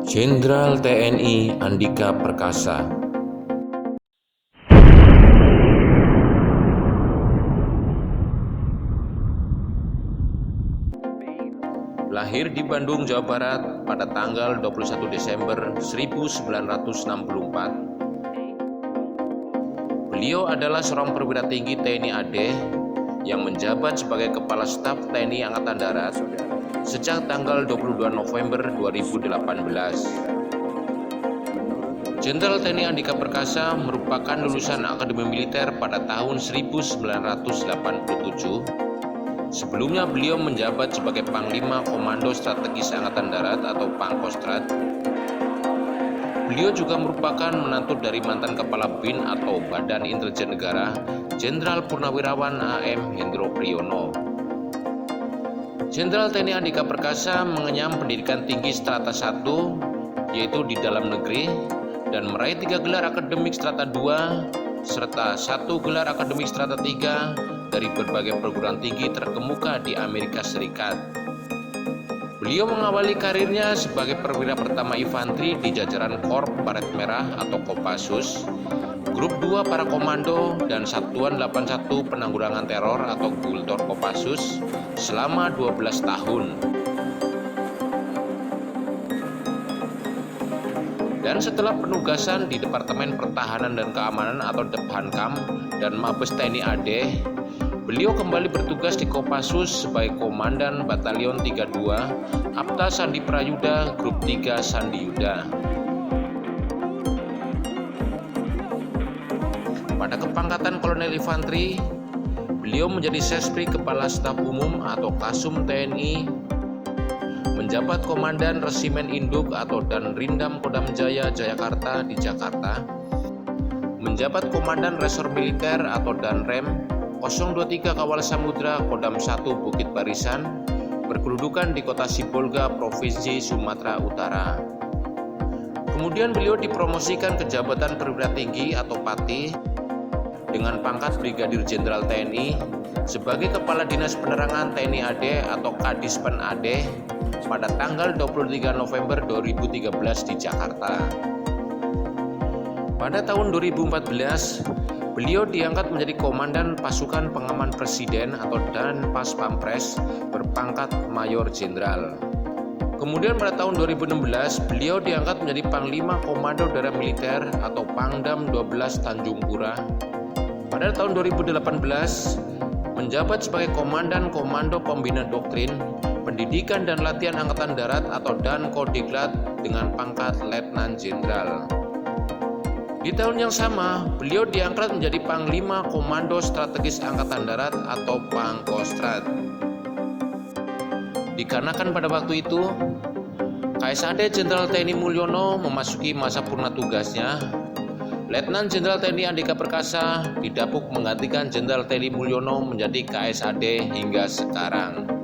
Jenderal TNI Andika Perkasa. Lahir di Bandung, Jawa Barat pada tanggal 21 Desember 1964. Beliau adalah seorang perwira tinggi TNI AD yang menjabat sebagai Kepala Staf TNI Angkatan Darat sejak tanggal 22 November 2018. Jenderal TNI Andika Perkasa merupakan lulusan Akademi Militer pada tahun 1987. Sebelumnya beliau menjabat sebagai Panglima Komando Strategis Angkatan Darat atau Pangkostrat. Beliau juga merupakan menantu dari mantan Kepala BIN atau Badan Intelijen Negara, Jenderal Purnawirawan AM Hendro Priyono. Jenderal TNI Andika Perkasa mengenyam pendidikan tinggi strata 1, yaitu di dalam negeri, dan meraih 3 gelar akademik strata 2, serta 1 gelar akademik strata 3 dari berbagai perguruan tinggi terkemuka di Amerika Serikat. Beliau mengawali karirnya sebagai perwira pertama infanteri di jajaran Korps Baret Merah atau Kopassus, Grup 2 Para Komando, dan Satuan 81 Penanggulangan Teror atau Gultor Kopassus selama 12 tahun. Dan setelah penugasan di Departemen Pertahanan dan Keamanan atau Dephankam dan Mabes TNI AD, beliau kembali bertugas di Kopassus sebagai Komandan Batalion 32 Apta Sandi Prayuda Grup 3 Sandi Yuda. Pada kepangkatan Kolonel Infanteri, beliau menjadi Sespri Kepala Staf Umum atau Kasum TNI, menjabat Komandan Resimen Induk atau Danrindam Kodam Jaya Jayakarta di Jakarta, menjabat Komandan Resor Militer atau Danrem 023 Kawal Samudra Kodam 1 Bukit Barisan, berkedudukan di Kota Sibolga, Provinsi Sumatera Utara. Kemudian beliau dipromosikan ke jabatan perwira tinggi atau Pati dengan pangkat Brigadir Jenderal TNI sebagai Kepala Dinas Penerangan TNI AD atau Kadispen AD pada tanggal 23 November 2013 di Jakarta. Pada tahun 2014, beliau diangkat menjadi Komandan Pasukan Pengaman Presiden atau Danpas Pampres berpangkat Mayor Jenderal. Kemudian pada tahun 2016, beliau diangkat menjadi Panglima Komando Daerah Militer atau Pangdam 12 Tanjung Pura. Pada tahun 2018, menjabat sebagai Komandan Komando Pembina Doktrin, Pendidikan dan Latihan Angkatan Darat atau Dankodiklat dengan pangkat Letnan Jenderal. Di tahun yang sama, beliau diangkat menjadi Panglima Komando Strategis Angkatan Darat atau Pangkostrat. Dikarenakan pada waktu itu, KSAD Jenderal TNI Mulyono memasuki masa purna tugasnya, Letnan Jenderal TNI Andika Perkasa didapuk menggantikan Jenderal TNI Mulyono menjadi KSAD hingga sekarang.